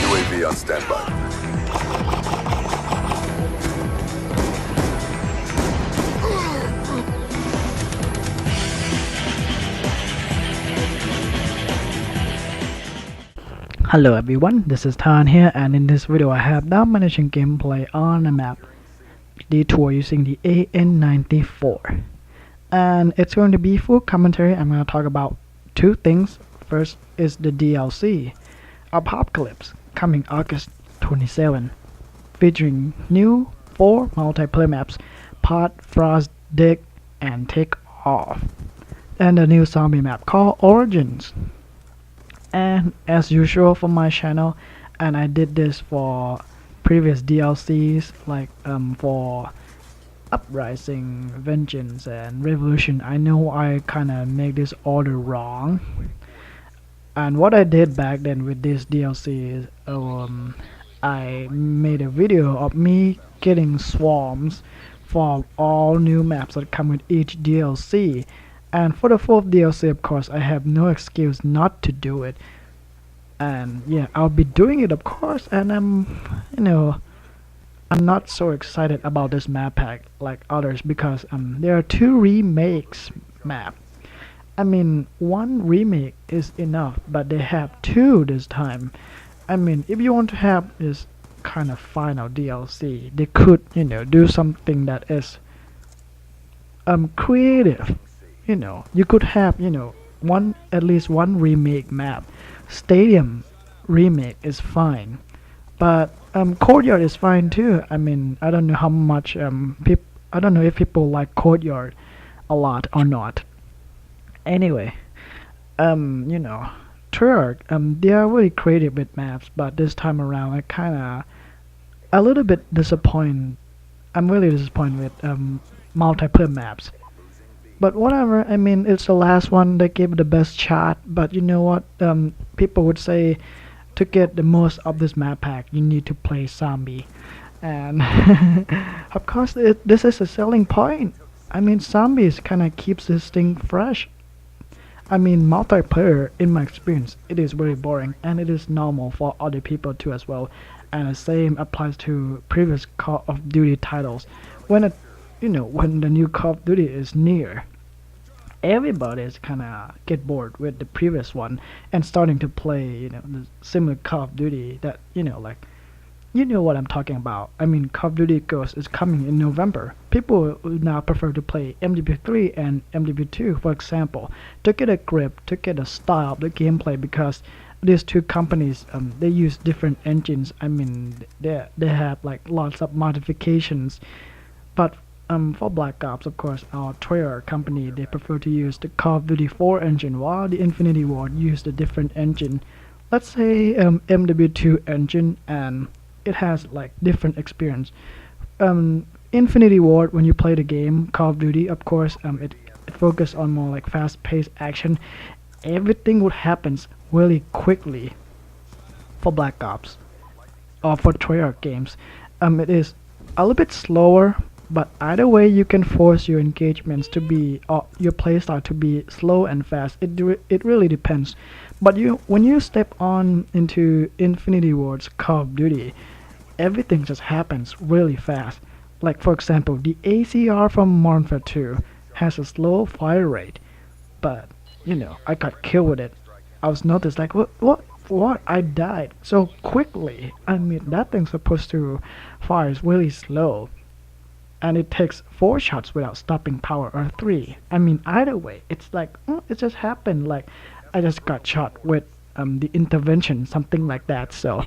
UAV on standby. Hello everyone, this is Tan here, and in this video I have domination gameplay on a map Detour using the AN-94, and it's going to be full commentary. I'm going to talk about two things. First is the DLC Apocalypse, coming August 27, featuring new 4 multiplayer maps: Pod, Frost, Dig, and Take Off, and a new zombie map called Origins. And as usual for my channel, and I did this for previous DLCs like for Uprising, Vengeance, and Revolution. I know I kinda make this order wrong, and what I did back then with this DLC is I made a video of me getting swarms for all new maps that come with each DLC. And for the 4th DLC, of course, I have no excuse not to do it. And yeah, I'll be doing it, of course. And I'm not so excited about this map pack like others, because there are 2 remakes map. I mean, 1 remake is enough, but they have 2 this time. I mean, if you want to have this kind of final DLC, they could, do something that is creative. You could have, at least one remake map. Stadium remake is fine, but Courtyard is fine too. I mean, I don't know how much I don't know if people like Courtyard a lot or not. Anyway, Treyarch, they are really creative with maps, but this time around I kinda a little bit disappointed. I'm really disappointed with multiplayer maps. But whatever, I mean, it's the last one. They gave it the best shot. But you know what? People would say, to get the most of this map pack, you need to play zombie. And of course, this is a selling point. I mean, zombies kind of keeps this thing fresh. I mean, multiplayer, in my experience, it is very boring, and it is normal for other people too as well. And the same applies to previous Call of Duty titles. When the new Call of Duty is near, everybody's kinda get bored with the previous one and starting to play, the similar Call of Duty that, like, what I'm talking about. I mean, Call of Duty Ghosts is coming in November. People will now prefer to play MW3 and MW2, for example, to get a grip, to get a style of the gameplay, because these 2 companies, they use different engines. I mean, they have like lots of modifications, but for Black Ops, of course, our Treyarch company, they prefer to use the Call of Duty 4 engine, while the Infinity Ward used a different engine. Let's say MW2 engine, and it has like different experience. Infinity Ward, when you play the game Call of Duty, of course, it focuses on more like fast-paced action. Everything would happen really quickly. For Black Ops or for Treyarch games, it is a little bit slower. But either way, you can force your engagements to be, or your playstyle to be, slow and fast. It really depends. But when you step on into Infinity Ward's Call of Duty, everything just happens really fast. Like, for example, the ACR from Modern Warfare 2 has a slow fire rate, but I got killed with it. I was noticed like, what? I died so quickly. I mean, that thing's supposed to fire really slow, and it takes 4 shots without stopping power, or 3. I mean, either way, it's like, it just happened. Like, I just got shot with the intervention, something like that. So,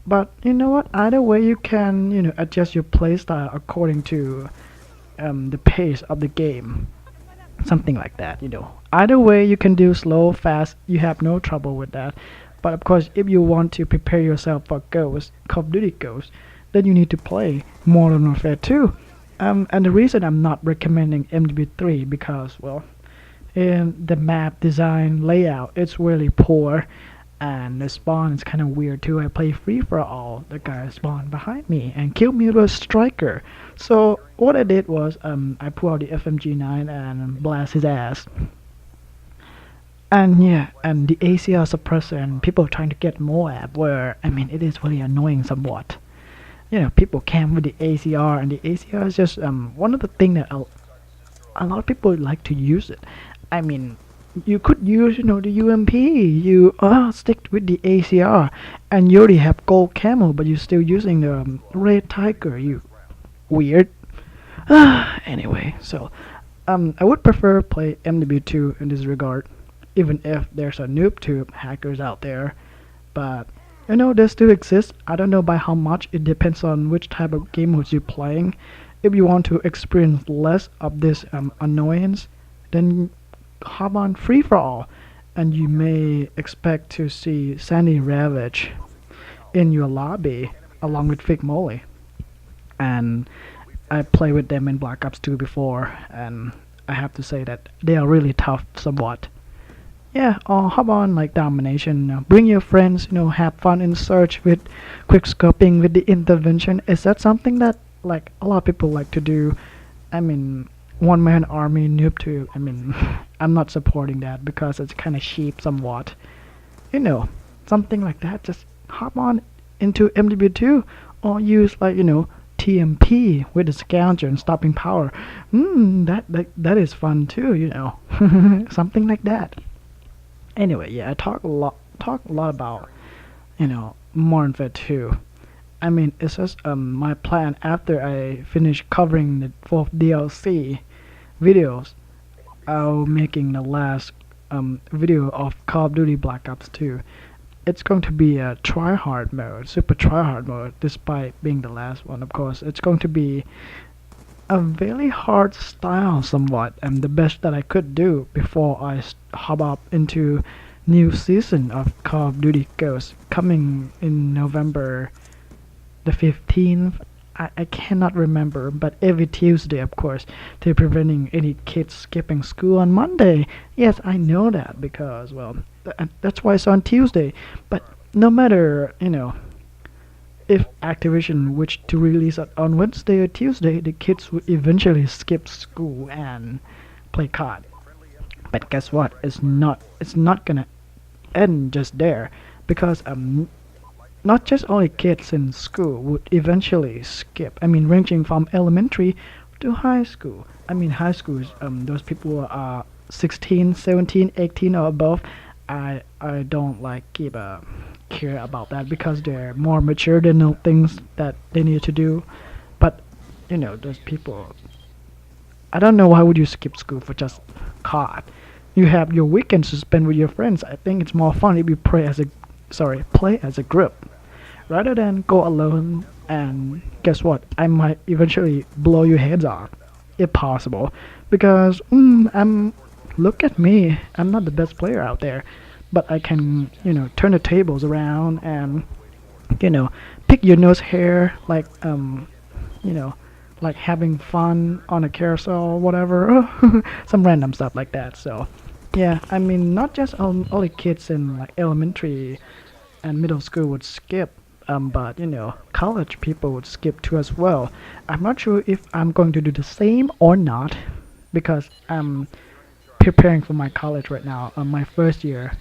but you know what? Either way, you can adjust your playstyle according to the pace of the game, something like that. Either way, you can do slow, fast. You have no trouble with that. But of course, if you want to prepare yourself for Ghost, Call of Duty Ghost, then you need to play Modern Warfare 2. And the reason I'm not recommending MW3, because, well, in the map design layout, it's really poor, and the spawn is kind of weird too. I play free for all. The guy spawned behind me and killed me with a striker. So what I did was I pulled out the FMG9 and blast his ass. And yeah, and the ACR suppressor and people trying to get Moab, where I mean it is really annoying somewhat. You know, people camp with the ACR, and the ACR is just one of the thing that a lot of people like to use it. I mean, you could use the UMP. You stick with the ACR, and you already have gold camo, but you're still using the red tiger. You weird. Anyway, so I would prefer play MW2 in this regard, even if there's a noob tube hackers out there. But they still exist. I don't know by how much. It depends on which type of game modes you're playing. If you want to experience less of this annoyance, then hop on free for all, and you may expect to see Sandy Ravage in your lobby along with Fig Molly. And I played with them in Black Ops 2 before, and I have to say that they are really tough somewhat. Yeah, or hop on like domination. Bring your friends, have fun in search with quick scoping with the intervention. Is that something that like a lot of people like to do? I mean, one man army noob tube. I mean, I'm not supporting that because it's kind of cheap somewhat. You know, something like that. Just hop on into MW2 or use like TMP with the scourger and stopping power. That is fun too. Something like that. Anyway, yeah, I talk a lot about Modern Warfare 2. I mean, it's just my plan after I finish covering the fourth DLC videos. I'll making the last video of Call of Duty Black Ops 2. It's going to be a tryhard mode, super tryhard mode, despite being the last one. Of course, it's going to be a very hard style somewhat, and the best that I could do before I hop up into new season of Call of Duty Ghosts coming in November the 15th. I cannot remember, but every Tuesday, of course, they're preventing any kids skipping school on Monday. Yes, I know that because, well, that's why it's on Tuesday. But no matter, if Activision wished to release it on Wednesday or Tuesday, the kids would eventually skip school and play COD. But guess what? It's not gonna end just there, because not just only kids in school would eventually skip. I mean, ranging from elementary to high school. I mean, high schools, those people are 16, 17, 18 or above. I don't like keep care about that because they're more mature. They know things that they need to do. But those people. I don't know why would you skip school for just COD. You have your weekends to spend with your friends. I think it's more fun if you play as a group rather than go alone. And guess what? I might eventually blow your heads off if possible, because look at me. I'm not the best player out there, but I can turn the tables around and pick your nose hair like like having fun on a carousel or whatever, some random stuff like that. So yeah, I mean, not just only kids in like elementary and middle school would skip, but college people would skip too as well. I'm not sure if I'm going to do the same or not, because I'm preparing for my college right now, my first year,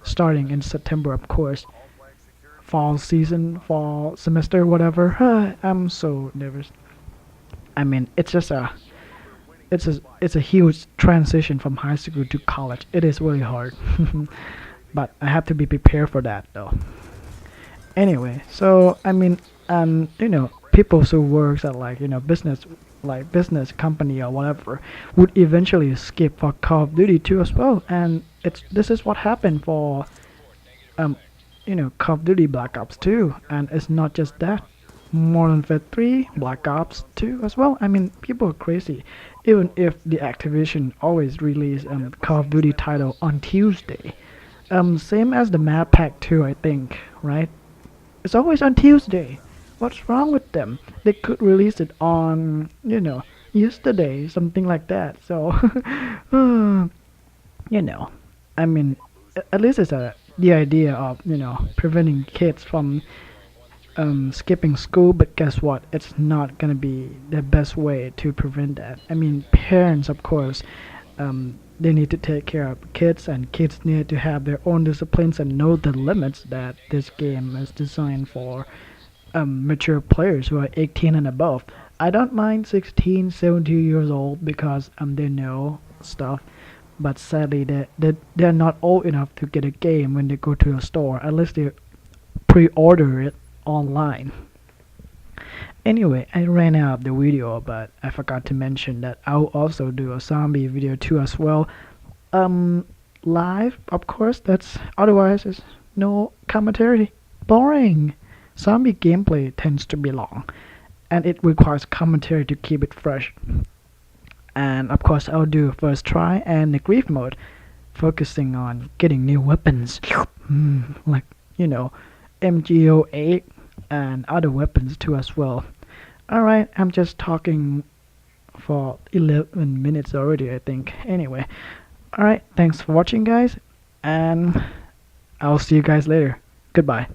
starting in September, of course. Fall semester, whatever. I'm so nervous. I mean, it's a huge transition from high school to college. It is really hard, but I have to be prepared for that though. Anyway, so I mean, people who works at like business, like business company or whatever, would eventually skip for Call of Duty 2 as well, and this is what happened for um Call of Duty Black Ops 2, and it's not just that. Modern Warfare 3, Black Ops 2 as well. I mean, people are crazy. Even if the Activision always release Call of Duty title on Tuesday, same as the map pack 2, I think, right? It's always on Tuesday. What's wrong with them? They could release it on, yesterday, something like that. So, you know, I mean, at least it's the idea of preventing kids from skipping school. But guess what? It's not gonna be the best way to prevent that. I mean, parents, of course, they need to take care of kids, and kids need to have their own disciplines and know the limits that this game is designed for mature players who are 18 and above. I don't mind 16, 17 years old because they know stuff, but sadly they're not old enough to get a game when they go to a store unless they pre-order it online. Anyway, I ran out of the video, but I forgot to mention that I'll also do a zombie video too as well. Um, Live, of course. That's otherwise it's no commentary. Boring. Zombie gameplay tends to be long, and it requires commentary to keep it fresh. And of course, I'll do first try and the grief mode, focusing on getting new weapons, like MGO8 and other weapons too as well. Alright, I'm just talking for 11 minutes already, I think. Anyway, alright, thanks for watching, guys, and I'll see you guys later. Goodbye.